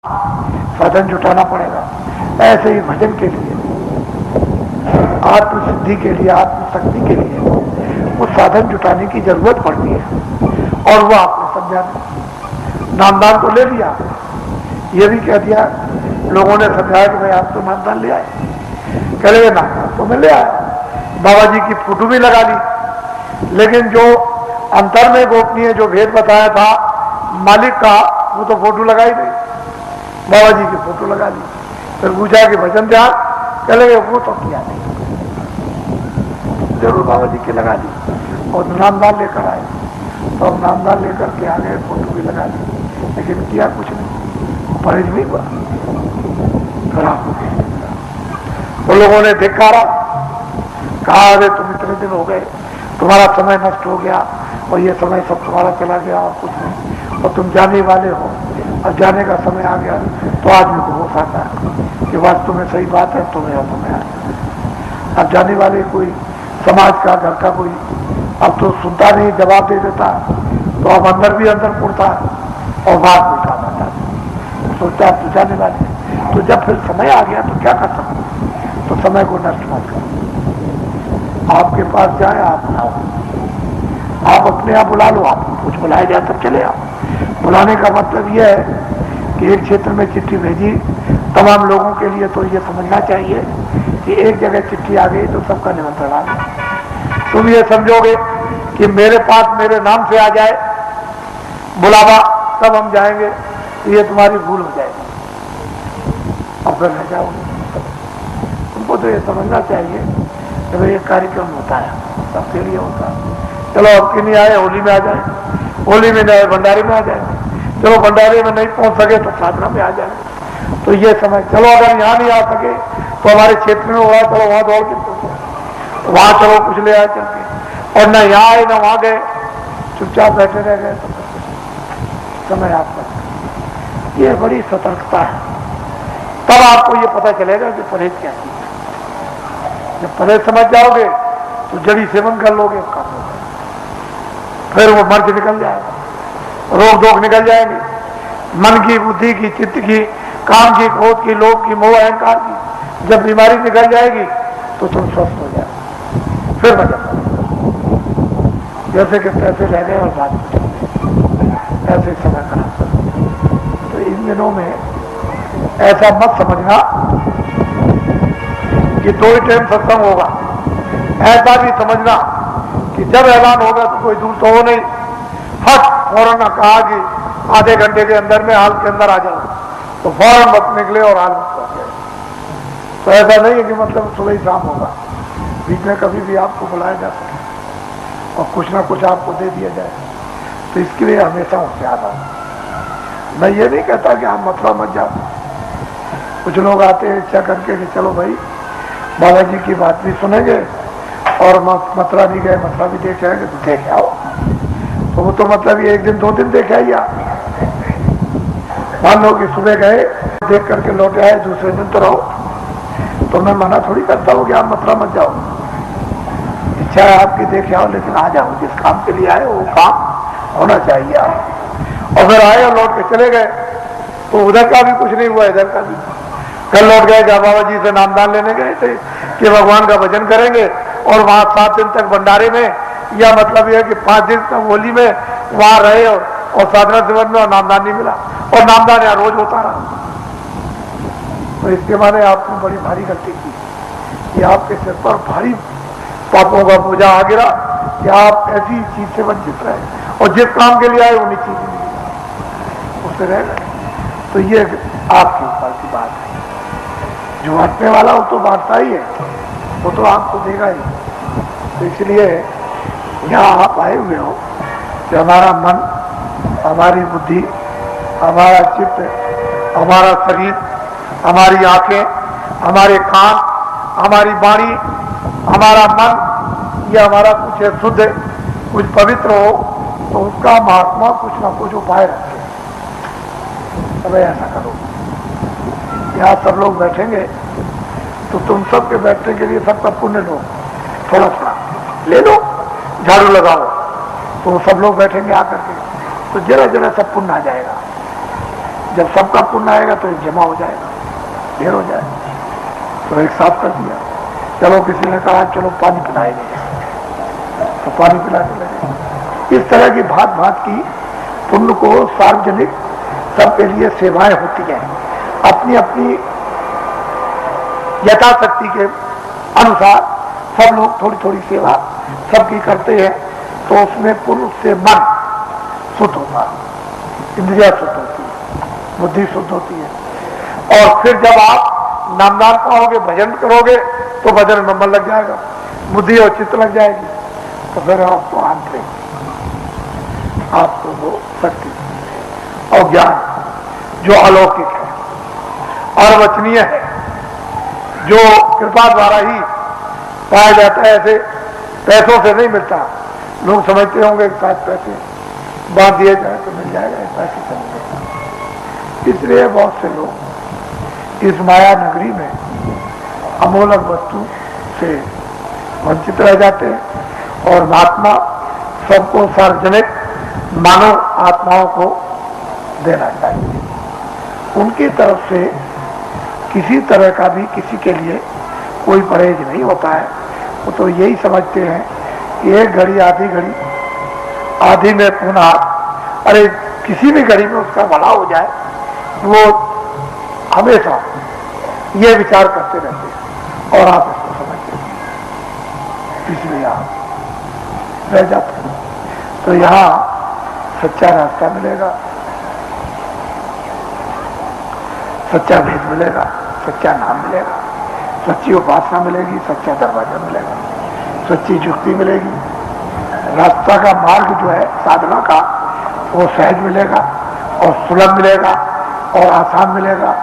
साधन जुटाना पड़ेगा। ऐसे ही भजन के लिए, आत्मसिद्धि के लिए, आत्मशक्ति के लिए वो साधन जुटाने की जरूरत पड़ती है। और वो आपने समझा नहीं, नामदान तो ले लिया, ये भी कह दिया, लोगों ने समझाया कि भाई आप तो नामदान ले आए, कह रहे नामदान तो मैं ले आया, बाबा जी की फोटो भी लगा ली, लेकिन जो अंतर में गोपनीय जो भेद बताया था मालिक का, वो तो फोटो लगा ही नहीं, बाबा जी की फोटो लगा ली। फिर पूछा कि भजन ध्यान, कह लगे वो तो किया नहीं, जरूर बाबा जी की लगा ली। और नामदान लेकर आए, तो अब नामदान लेकर के आ गए, फोटो भी लगा ली, लेकिन किया कुछ नहीं, परहेज नहीं हुआ। खराब हो गया, वो लोगों ने धिक्कारा, कहा अरे तुम इतने दिन हो गए, तुम्हारा समय नष्ट हो गया और ये समय सब तुम्हारा चला गया और कुछ नहीं, और तुम जाने वाले हो, और जाने का समय आ गया। तो आदमी को होश आता है कि वास्तव में सही बात है, तुम्हें और तुम्हें आया। अब जाने वाले कोई समाज का, घर का कोई अब तो सुनता नहीं, जवाब दे देता, तो अब अंदर भी अंदर पुड़ता और बात उठा पाता, सोचता तो जाने वाले। तो जब फिर समय आ गया तो क्या कर सकते, तो समय को नष्ट मत करो। आपके पास जाए आप बुलाओ, आप अपने आप बुला लो, आप कुछ बुलाया जाए तब चले आओ। बुलाने का मतलब यह है कि एक क्षेत्र में चिट्ठी भेजी तमाम लोगों के लिए, तो ये समझना चाहिए कि एक जगह चिट्ठी आ गई तो सबका निमंत्रण आ गया। तुम ये समझोगे कि मेरे पास मेरे नाम से आ जाए बुलावा तब हम जाएंगे, तो ये तुम्हारी भूल हो जाएगी, अब फिर रह जाओगे। तुमको तो ये समझना चाहिए कि भाई एक कार्यक्रम होता है, सबके लिए होता है। चलो अब की नहीं आए, होली में आ जाए, होली में नहीं आए भंडारे में आ जाए, चलो भंडारे में नहीं पहुंच सके तो साधना में आ जाए। तो ये समय, चलो अगर यहाँ नहीं आ सके तो हमारे क्षेत्र में हुआ, चलो वहां दौड़ के चलो, वहां चलो कुछ ले आए चल के, और न यहाँ आए न वहां गए, चुपचाप बैठे रह गए, तो समय आपका। ये बड़ी सतर्कता है, तब आपको ये पता चलेगा कि परहेज क्या चीज है। जब परहेज समझ जाओगे तो जड़ी सेवन कर लोगे, काम होगा, फिर वो मर्ज निकल जाएगा, रोग दोग निकल जाएंगे, मन की, बुद्धि की, चित्त की, काम की, क्रोध की, लोभ की, मोह अहंकार की जब बीमारी निकल जाएगी तो तुम स्वस्थ हो जाओ, फिर मजा जैसे कि पैसे रह गए और बात ऐसे समय खराब। तो इन दिनों में ऐसा मत समझना कि 2 ही टाइम सत्संग होगा, ऐसा भी समझना कि जब ऐलान होगा तो कोई दूर तो हो नहीं, फट फौरन कहा कि आधे घंटे के अंदर में हाल के अंदर आ जाओ, तो फौरन वक्त निकले और हाल में पहुंच गए। तो ऐसा नहीं है कि मतलब सुबह ही शाम होगा, बीच में कभी भी आपको बुलाया जा सके और कुछ ना कुछ आपको दे दिया जाए। तो इसके लिए हमेशा होशियार रहना। मैं ये नहीं कहता कि आप मथुरा मत जाओ, कुछ लोग आते हैं इच्छा करके कि चलो भाई बाबा जी की बात भी सुनेंगे और मथुरा भी गए, मथुरा भी देख आएंगे, तो देख आओ। तो वो तो मतलब ये 1 दिन 2 दिन देख आइए आप। मान लो कि सुबह गए, देख करके लौट आए, दूसरे दिन तो रहो, तो मैं मना थोड़ी करता हूँ कि आप मथुरा मत जाओ, इच्छा है आपकी देख आओ, लेकिन आ जाओ, जिस काम के लिए आए वो काम होना चाहिए आप। और फिर आए और लौट के चले गए, तो उधर का भी कुछ नहीं हुआ, इधर का भी। कल लौट गए, बाबा जी से नामदान लेने गए थे कि भगवान का भजन करेंगे, और वहां 7 दिन तक भंडारे में, या मतलब यह कि 5 दिन तक होली में वहां रहे और साधना सेवन में, और नामदान नहीं मिला, और नामदान यहाँ रोज होता रहा। तो इसके माने आपने बड़ी भारी गलती की कि आपके सिर पर भारी पापों का बोझा आ गिरा कि आप ऐसी चीज से वंचित रहे, और जिस काम के लिए आए उन्हीं चीज नहीं उससे रह गए। तो ये आपके ऊपर की बात है, जो बांटने वाला वो तो बांटता ही है, वो तो आपको देगा ही। तो इसलिए यहाँ आप आए हुए हो कि हमारा मन, हमारी बुद्धि, हमारा चित्त, हमारा शरीर, हमारी आंखें, हमारे कान, हमारी वाणी, हमारा मन, ये हमारा कुछ शुद्ध, कुछ पवित्र हो, तो उसका महात्मा कुछ ना कुछ उपाय रखे। अब ऐसा करो, यहाँ सब लोग बैठेंगे तो तुम सबके बैठने के लिए सबका पुण्य लो, थोड़ा थोड़ा ले लो, झाड़ू लगाओ, तो सब लोग बैठेंगे आकर के, तो जरा जरा सब पुण्य आ जाएगा। जब सबका पुण्य आएगा तो एक जमा हो जाएगा, ढेर हो जाएगा, तो एक साफ कर दिया। चलो किसी ने कहा चलो पानी पिलाएंगे, तो पानी पिलाने लगे। इस तरह की भांत भांत की पुण्य को सार्वजनिक सबके लिए सेवाएं होती हैं, अपनी अपनी यथाशक्ति के अनुसार सब लोग थोड़ी थोड़ी सेवा सबकी करते हैं, तो उसमें पुण्य से मन शुद्ध होता है, इंद्रिया शुद्ध होती है, बुद्धि शुद्ध होती है। और फिर जब आप नामदान पाओगे, भजन करोगे, तो भजन में मन लग जाएगा, बुद्धि और चित्त लग जाएगी, तो फिर आपको आंतरिक आपको वो शक्ति और ज्ञान जो अलौकिक है और वचनीय है, जो कृपा द्वारा ही पाया जाता है, ऐसे पैसों से नहीं मिलता। लोग समझते होंगे कि 7 पैसे बांध दिए जाए तो मिल जाएगा, ऐसा ऐसे नहीं मिलता। इसलिए बहुत से लोग इस माया नगरी में अमूलक वस्तु से वंचित रह जाते हैं और महात्मा सबको सार्वजनिक मानव आत्माओं को देना चाहिए। उनकी तरफ से किसी तरह का भी किसी के लिए कोई परहेज नहीं होता है। वो तो यही समझते हैं कि एक घड़ी आधी घड़ी, आधी में पुनः, अरे किसी भी घड़ी में उसका भला हो जाए, वो हमेशा ये विचार करते रहते हैं और आप इसको समझते हैं, इसलिए आप रह जाते हैं। तो यहाँ सच्चा रास्ता मिलेगा, सच्चा भेद मिलेगा, सच्चा नाम मिलेगा, सच्ची उपासना मिलेगी, सच्चा दरवाजा मिलेगा, सच्ची युक्ति मिलेगी। रास्ता का मार्ग जो है साधना का, वो सहज मिलेगा और सुलभ मिलेगा और आसान मिलेगा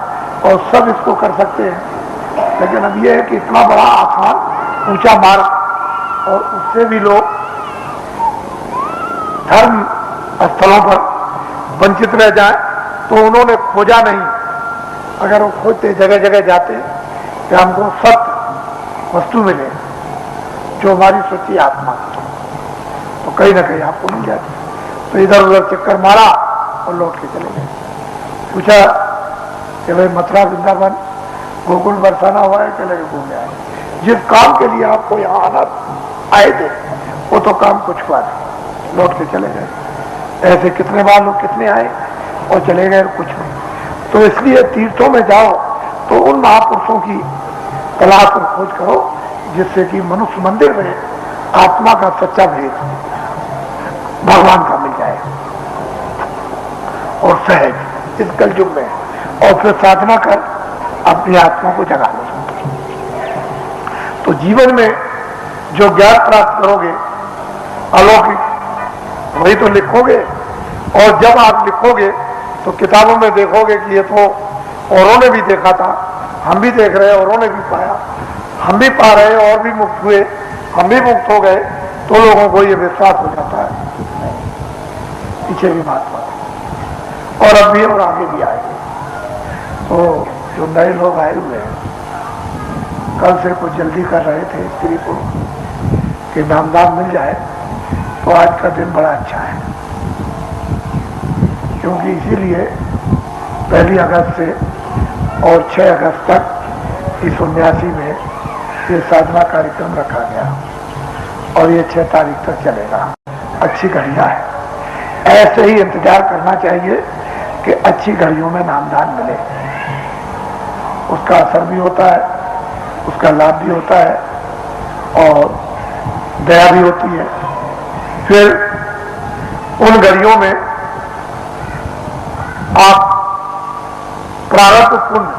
और सब इसको कर सकते हैं। लेकिन अब यह है कि इतना बड़ा आसान ऊंचा मार्ग और उससे भी लोग धर्म स्थलों पर वंचित रह जाए, तो उन्होंने खोजा नहीं। अगर वो खोजते, जगह जगह जाते कि हमको सत्य वस्तु मिले जो हमारी सच्ची आत्मा, तो कहीं ना कहीं आपको मिल जाती। तो इधर उधर चक्कर मारा और लौट के चले गए। पूछा कि भाई मथुरा वृंदावन गोकुल बरसाना हुआ है, चले गए घूमने आए। जिस काम के लिए आपको यहाँ आना आए थे वो तो काम कुछ हुआ नहीं, लौट के चले गए। ऐसे कितने बार लोग कितने आए और चले गए, कुछ नहीं। तो इसलिए तीर्थों में जाओ तो उन महापुरुषों की तलाश और खोज करो जिससे कि मनुष्य मंदिर में आत्मा का सच्चा भेद भगवान का मिल जाए और सहज इस कलयुग में, और फिर साधना कर अपनी आत्मा को जगा लो। तो जीवन में जो ज्ञान प्राप्त करोगे अलौकिक, वही तो लिखोगे। और जब आप लिखोगे तो किताबों में देखोगे कि ये तो औरों ने भी देखा था, हम भी देख रहे हैं, औरों ने भी पाया, हम भी पा रहे हैं, और भी मुक्त हुए, हम भी मुक्त हो गए, तो लोगों को ये विश्वास हो जाता है पीछे भी महात्मा और अब भी और आगे भी आएंगे। तो जो नए लोग आए हुए हैं, कल से कुछ जल्दी कर रहे थे स्त्री को कि नामदान मिल जाए, तो आज का दिन बड़ा अच्छा है, क्योंकि इसीलिए 1 अगस्त से और 6 अगस्त तक इस 79 में ये साधना कार्यक्रम रखा गया और ये 6 तारीख तक चलेगा। अच्छी घड़ियां है, ऐसे ही इंतजार करना चाहिए कि अच्छी घड़ियों में नामदान मिले, उसका असर भी होता है, उसका लाभ भी होता है और दया भी होती है। फिर उन घड़ियों में आप प्रारब्ध पुण्य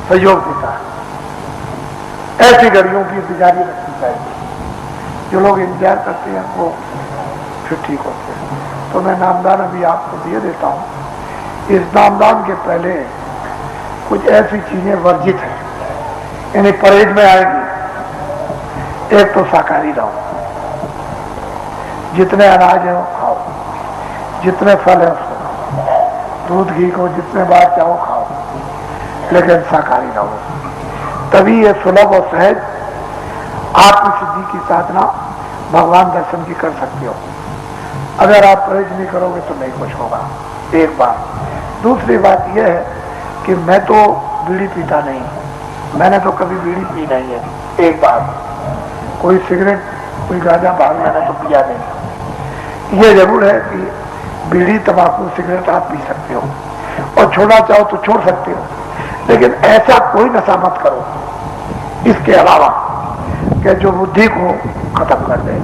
सहयोग देता है। ऐसी घड़ियों की इंतजारी रखनी चाहिए। जो लोग इंतजार करते हैं वो फिर ठीक होते हैं। तो मैं नामदान अभी आपको दे देता हूँ। इस नामदान के पहले कुछ ऐसी चीजें वर्जित हैं, यानी परहेज में आएंगी। एक तो शाकाहारी रहो, जितने अनाज है वो खाओ, जितने फल है उसको खाओ, दूध घी को जितने बार चाहो खाओ, लेकिन शाकाहारी रहो। तभी ये सुलभ और सहज आत्मसिद्धि की साधना भगवान दर्शन की कर सकते हो। अगर आप परहेज नहीं करोगे तो नहीं कुछ होगा। एक बार दूसरी बात यह है कि मैं तो बीड़ी पीता नहीं हूँ, मैंने तो कभी बीड़ी पी नहीं है। एक बार कोई सिगरेट कोई गांजा भाग मैंने तो पिया नहीं। ये जरूर है कि बीड़ी तंबाकू सिगरेट आप पी सकते हो और छोड़ना चाहो तो छोड़ सकते हो, लेकिन ऐसा कोई नशा मत करो इसके अलावा कि जो बुद्धि को खत्म कर दे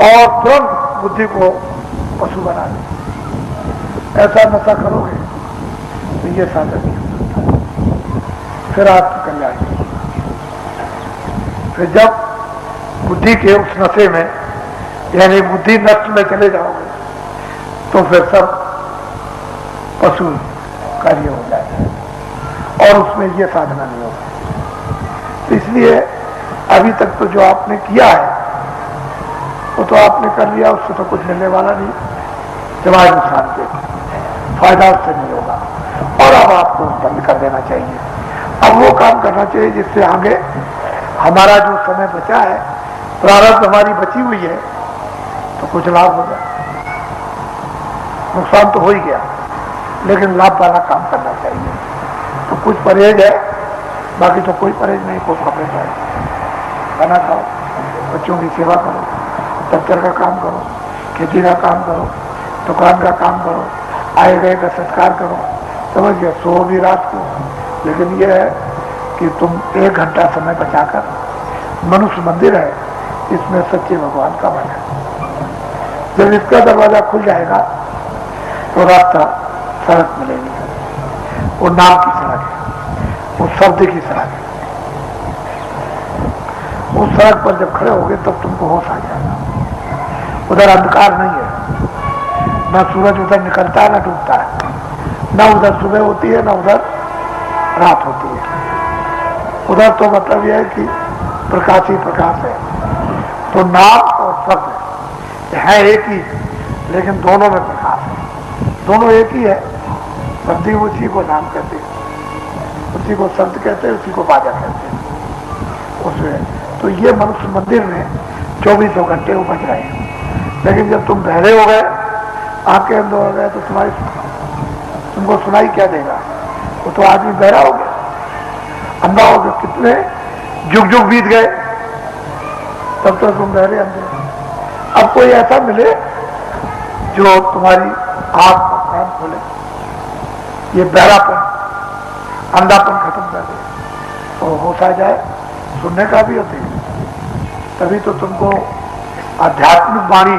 और तुरंत बुद्धि को पशु बना दे। ऐसा नशा करोगे तो ये साधन नहीं हो सकता, फिर आपकी कल्याण। फिर जब बुद्धि के उस नशे में यानी बुद्धि नष्ट में चले जाओगे तो फिर सब पशु कार्य हो जाएगा और उसमें ये साधना नहीं होगा। तो इसलिए अभी तक तो जो आपने किया है वो तो आपने कर लिया, उससे तो कुछ मिलने वाला नहीं, सिवाय नुकसान के, फायदा उससे नहीं होगा। और अब आपको बंद कर देना चाहिए, अब वो काम करना चाहिए जिससे आगे हमारा जो समय बचा है, प्रारब्ध हमारी बची हुई है, तो कुछ लाभ हो जाए। नुकसान तो हो ही गया, लेकिन लाभ वाला काम करना चाहिए। तो कुछ परहेज है, बाकी तो कोई परहेज नहीं। कोई कपड़े पाए, खाना खाओ, बच्चों की सेवा करो, दफ्तर का काम करो, खेती का काम करो, दुकान का काम करो, आए गए का सत्कार करो, समझ गए। सो भी रात को, लेकिन यह है कि तुम 1 घंटा समय बचाकर, मनुष्य मंदिर है इसमें सच्चे भगवान का मन है। जब इसका दरवाजा खुल जाएगा तो रास्ता सड़क मिलेगी, वो नाम की सड़क है, वो शब्द की सड़क है। उस सड़क पर जब खड़े होगे तब तुमको होश आ जाएगा। उधर अंधकार नहीं है, ना सूरज उधर निकलता है ना डूबता है, ना उधर सुबह होती है ना उधर रात होती है। उधर तो मतलब यह है कि प्रकाश ही प्रकाश है। तो नाम और शब्द है एक ही, लेकिन दोनों में प्रकाश है, दोनों एक ही है। शब्द उसी को नाम कहते हैं, उसी को शब्द कहते हैं, उसी को बाजा कहते हैं उसमें। तो ये मनुष्य मंदिर में 24 घंटे वो बज रहे हैं, लेकिन जब तुम बहरे हो गए, आंखें अंधे हो गए, तो तुमको सुनाई क्या देगा? वो तो आदमी बहरा हो गया, अंधा हो गया। कितने जुग जुग बीत गए, तब तो तुम बहरे अंधे। अब कोई ऐसा मिले जो तुम्हारी आंख और कान खोले, ये बहरापन अंधापन खत्म कर दे, तो होश आ जाए, सुनने का भी होते। तभी तो तुमको आध्यात्मिक वाणी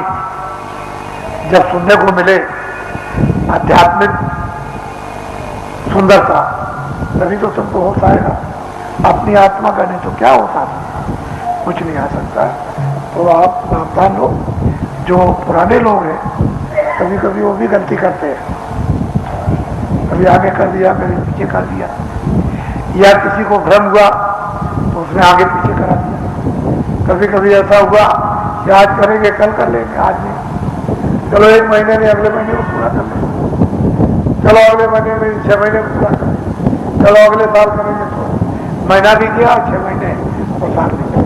जब सुनने को मिले, आध्यात्मिक सुंदरता, तभी तो तुमको होश आएगा। अपनी आत्मा का नहीं तो क्या होता, कुछ नहीं आ सकता। तो आप सावधान हो। जो पुराने लोग हैं कभी कभी वो भी गलती करते हैं, कभी आगे कर दिया कभी पीछे कर दिया, या किसी को भ्रम हुआ तो उसने आगे पीछे करा दिया। कभी कभी ऐसा हुआ कि आज करेंगे कल कर लेंगे, आज नहीं, चलो 1 महीने में अगले महीने को पूरा कर लेंगे, चलो अगले महीने में 6 महीने में पूरा कर लेंगे, चलो अगले साल करेंगे। तो महीना भी गया, 6 महीने और साल भी गया,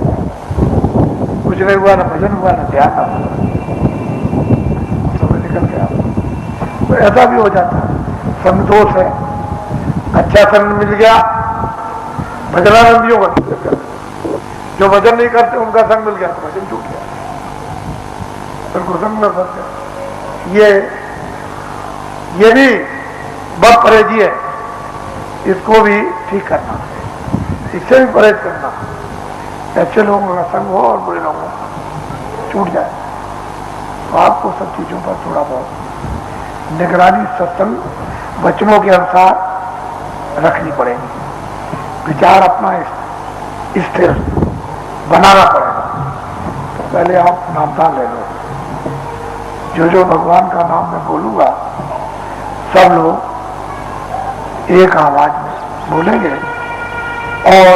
कुछ नहीं हुआ, ना भजन हुआ ना ध्यान ना हुआ, समय निकल गया। तो ऐसा भी हो जाता है, संतोष है। अच्छा संग मिल गया, भजनानंदियों का, जो भजन नहीं करते उनका संग मिल गया तो भजन टूट गया, फिर संग में फंस गया। ये भी बहुत परहेजी है, इसको भी ठीक करना, इससे भी परहेज करना। अच्छे लोगों का संग हो और बुरे लोगों का छूट जाए, तो आपको सब चीजों पर थोड़ा बहुत निगरानी, सत्संग वचनों के अनुसार रखनी पड़ेगी। विचार अपना स्थिर बनाना पड़ेगा। तो पहले आप नामदान ले लो। जो भगवान का नाम मैं बोलूंगा सब लोग एक आवाज में बोलेंगे और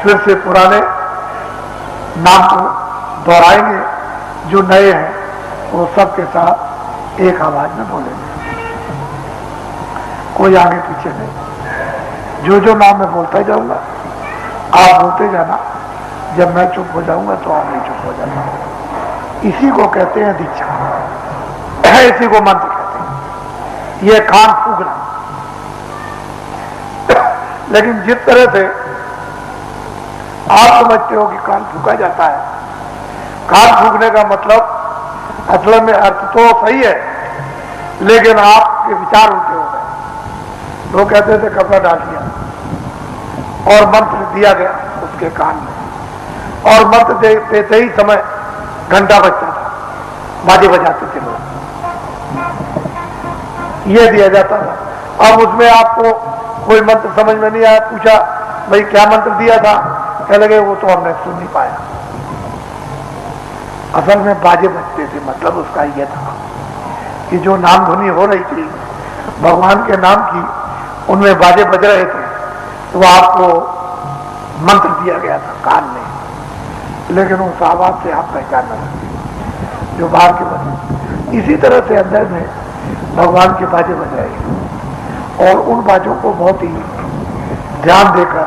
फिर से पुराने नाम को दोहराएंगे। जो नए हैं वो सबके साथ एक आवाज में बोलेंगे, कोई आगे पीछे नहीं। जो नाम मैं बोलता ही जाऊंगा, आप बोलते जाना। जब मैं चुप हो जाऊंगा तो आप नहीं चुप हो जाना। इसी को कहते हैं दीक्षा, इसी को मंत्र कहते हैं। ये कान फूकना। लेकिन जिस तरह से आप समझते हो कि कान फूका जाता है, कान फूकने का मतलब असल में अर्थ तो सही है, लेकिन आपके विचार उल्टे हो गए। लोग कहते थे कपड़ा डाल दिया और मंत्र दिया गया उसके कान में, और मंत्र देते ही समय घंटा बजता था, बाजे बजाते थे लोग, ये दिया जाता था। अब उसमें आपको कोई मंत्र समझ में नहीं आया, पूछा भाई क्या मंत्र दिया था, कह लगे वो तो हमने सुन नहीं पाया। असल में बाजे बजते थे, मतलब उसका यह था कि जो नाम ध्वनि हो रही थी भगवान के नाम की, उनमें बाजे बज रहे थे, तो वो आपको मंत्र दिया गया था कान में, लेकिन उस आवाज से आप पहचान न सकते जो बाहर के बजे। इसी तरह से अंदर में भगवान के बाजे बज रहे हैं, और उन बाजों को बहुत ही ध्यान देकर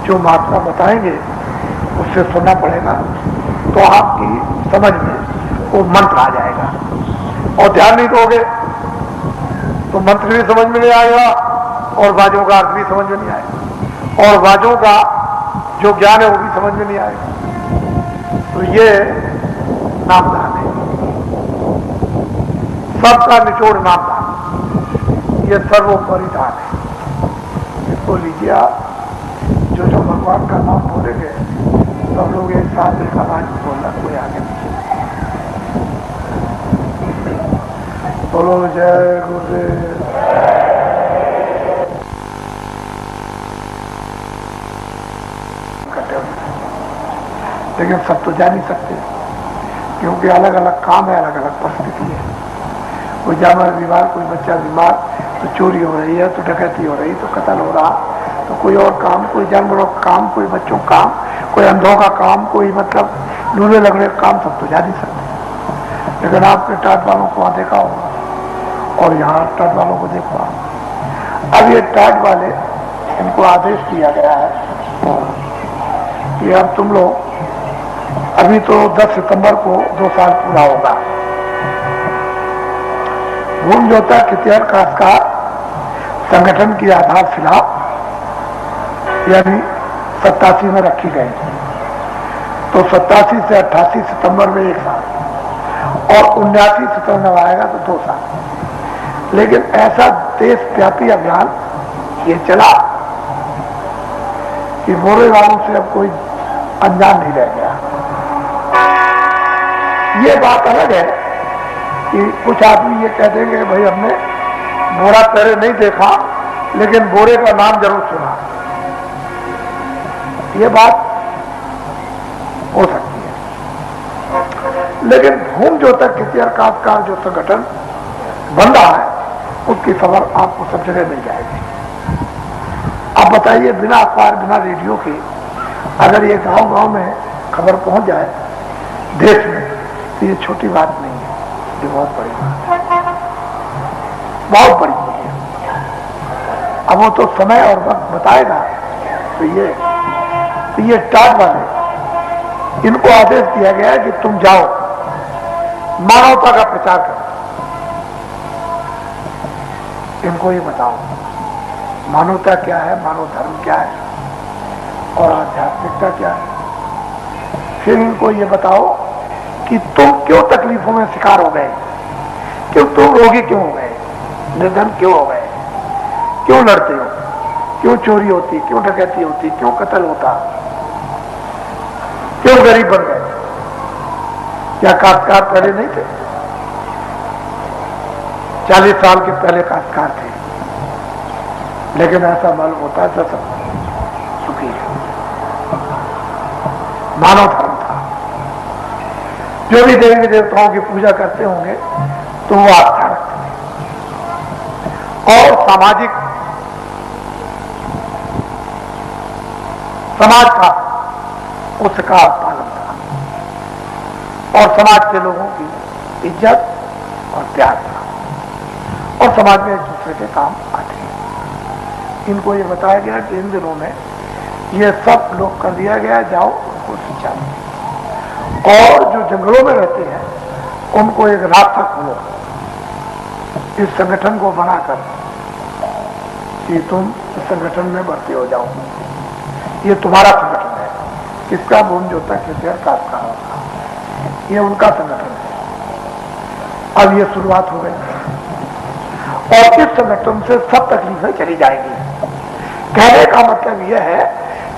जो महात्मा बताएंगे उससे सुनना पड़ेगा, तो आपकी समझ में वो मंत्र आ जाएगा। और ध्यान नहीं दोगे तो मंत्र भी समझ में नहीं आएगा और बाजों का अर्थ भी समझ में नहीं आएगा, और बाजों का जो ज्ञान है वो भी समझ में नहीं आएगा। तो ये नामदान है, सबका निचोड़ नामदान, ये सर्वोपरि दान है। इसको लीजिए आप, जो जो भगवान का नाम बोलेंगे सब लोग एक साथ एक आवाज बोलना, कोई आगे पीछे। बोलो जय गुरुदेव। लेकिन सब तो जा नहीं सकते, क्योंकि अलग अलग काम है, अलग अलग परिस्थिति है। कोई जानवर बीमार, कोई बच्चा बीमार, तो चोरी हो रही है, तो डकैती हो रही, तो कत्ल हो रहा, तो कोई और काम, कोई जानवरों का काम, कोई बच्चों का काम, कोई अंधों का काम, कोई मतलब लूले लगने का काम, सब तो जा नहीं सकते। लेकिन आपने टाट वालों को वहां देखा होगा और यहाँ टाट वालों को देखो। अब ये टाट वाले, इनको आदेश दिया गया है कि अब तुम लोग, अभी तो 10 सितंबर को 2 साल पूरा होगा भूम जोता कितियर का संगठन की आधारशिला यानी 87 में रखी गई। तो 87 से 88 सितंबर में 1 साल, और 79 सितंबर में आएगा तो 2 साल। लेकिन ऐसा देशव्यापी अभियान ये चला कि बोरे वालों से अब कोई अनजान नहीं रह गया। ये बात अलग है कि कुछ आदमी ये कह देंगे भाई हमने बोरा पहले नहीं देखा, लेकिन बोरे का नाम जरूर सुना। ये बात हो सकती है, लेकिन भूम जोतक कितियर का जो संगठन बन रहा है उसकी खबर आपको सब जगह मिल जाएगी। आप बताइए, बिना अखबार, बिना रेडियो के अगर ये गांव-गांव में खबर पहुंच जाए देश में, तो ये छोटी बात नहीं है, ये बहुत बड़ी बात है, बहुत बड़ी बात है। अब वो तो समय और वक्त बताएगा। तो ये टाट वाले, इनको आदेश दिया गया है कि तुम जाओ मानवता का प्रचार करो, इनको ये बताओ मानवता क्या है, मानव धर्म क्या है और आध्यात्मिकता क्या है। फिर इनको ये बताओ कि तुम क्यों तकलीफों में शिकार हो गए, क्यों तुम रोगी क्यों हो गए, निर्धन क्यों हो गए, क्यों लड़ते हो, क्यों चोरी होती, क्यों डकैती होती, क्यों कत्ल होता, क्यों गरीब बन गए। क्या काश्तकार पहले नहीं थे? 40 साल के पहले काश्तकार थे, लेकिन ऐसा मालूम होता है सब सुखी है। मानव धर्म था। जो भी देवी देवताओं की पूजा करते होंगे तो वो आस्था रखते थे, और सामाजिक समाज का उसका पालन था, और समाज के लोगों की इज्जत और प्यार था, और समाज में एक दूसरे के काम आते हैं। इनको ये बताया गया कि इन दिनों में ये सब लोग कर दिया गया, जाओ उनको शिक्षा दो, और जो जंगलों में रहते हैं उनको एक रास्ता खोलो, इस संगठन को बनाकर कि तुम इस संगठन में भर्ती हो जाओ, ये तुम्हारा संगठन है। किसका? भूमि जोता खेतिहर काश्तकार का, ये उनका संगठन है। अब ये शुरुआत हो गई और इस संगठन से सब तकलीफें चली जाएंगी। कहने का मतलब यह है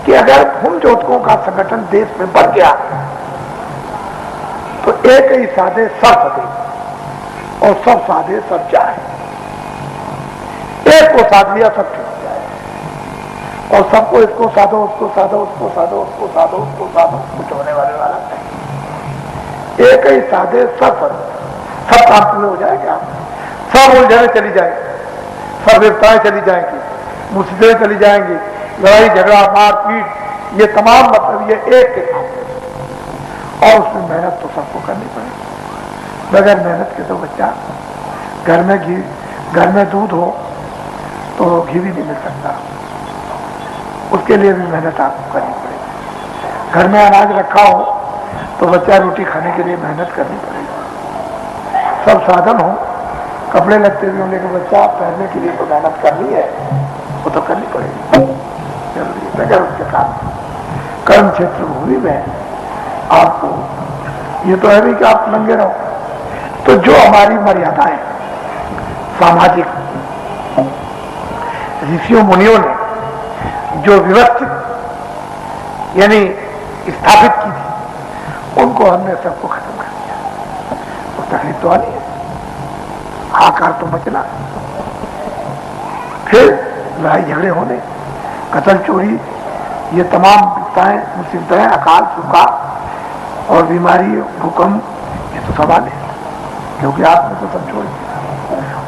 कि अगर भूमि जोतकों का संगठन देश में बढ़ गया तो एक ही साधे सब सदे और सब साधे सब जाए। एक को साध लिया सब छूट जाए और सबको इसको साधो, उसको साधो, उसको साधो, उसको साधो, उसको साधो, कुछ होने वाला नहीं। एक ही साधे सब सदे, सब काम पूरे हो जाएंगे। आप सब उलझने चली जाएंगी, सब विफलताएं चली जाएंगी, मुसीबतें चली जाएंगी, लड़ाई झगड़ा मारपीट, ये तमाम मतलब ये एक के सामने। और उसमें मेहनत तो सबको करनी पड़ेगी। बगैर मेहनत के तो बच्चा, घर में घी, घर में दूध हो तो घी भी नहीं मिल सकता, उसके लिए भी मेहनत आपको करनी पड़ेगी। घर में अनाज रखा हो तो बच्चा रोटी खाने के लिए मेहनत करनी पड़ेगी। सब साधन हो, कपड़े लगते भी हो, लेकिन बच्चा पहनने के लिए तो मेहनत करनी है, वो तो करनी पड़ेगी, जरूरी है। बगैर उसके साथ कर्म क्षेत्र भूमि में आपको ये तो है नहीं कि आप नंगे रहो। तो जो हमारी मर्यादाएं सामाजिक ऋषियों मुनियों ने जो व्यवस्थित यानी स्थापित की थी, उनको हमने सबको खत्म कर दिया। तो तकलीफ तो आनी है, आकार तो बचना, फिर लड़ाई झगड़े होने, कत्ल चोरी, ये तमाम विपदाएं मुसीबतें, अकाल सूखा और बीमारी, भूकंप, ये तो सब आने, क्योंकि आपने तो सब छोड़ दिया।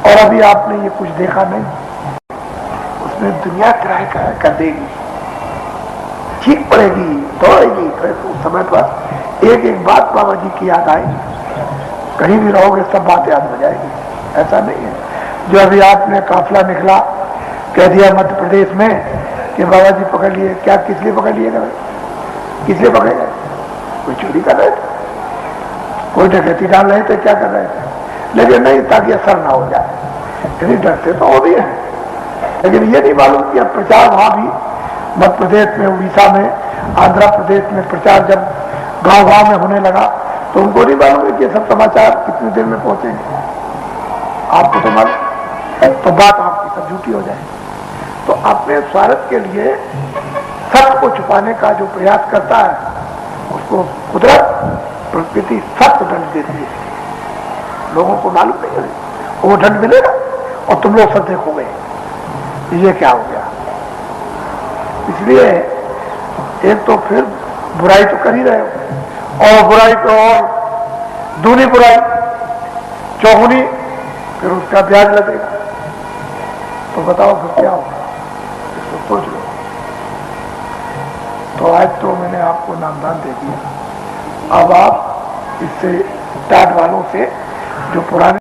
और अभी आपने ये कुछ देखा नहीं, उसमें दुनिया किराए कर देगी, ठीक पड़ेगी, दौड़ेगी। तो उस समय पर एक एक बात बाबा जी की याद आएगी, कहीं भी रहोगे सब बात याद हो जाएगी। ऐसा नहीं है जो अभी आपने काफिला निकला, कह दिया मध्य प्रदेश में कि बाबा जी पकड़ लिए, क्या किस लिए पकड़ लिए गए, किस लिए पकड़े गए? कोई चोरी कर रहे थे, कोई डकैती डाल रहे थे, क्या कर रहे थे? लेकिन नहीं, ताकि असर ना हो जाए, यदि डरते तो वो भी है। लेकिन ये नहीं मालूम कि अब प्रचार वहां भी मध्य प्रदेश में, उड़ीसा में, आंध्र प्रदेश में प्रचार जब गांव गांव में होने लगा तो उनको नहीं मालूम है कि सब समाचार कितनी देर में पहुंचेंगे। आपको तो मालूम, तो बात आपकी सब झूठी हो जाए। तो अपने स्वार्थ के लिए सत्य को छुपाने का जो प्रयास करता है, उसको कुदरत प्रकृति सख्त दंड देती है। लोगों को मालूम नहीं है, वो दंड मिलेगा और तुम लोग सब देखोगे ये क्या हो गया। इसलिए एक तो फिर बुराई तो कर ही रहे हो, और बुराई तो और दूनी बुराई, चौगुनी, फिर उसका ब्याज लगेगा। तो बताओ फिर क्या होगा, इसको सोच लो। तो आज तो मैंने आपको नामदान दे दिया, अब आप इससे टाट वालों से जो पुराने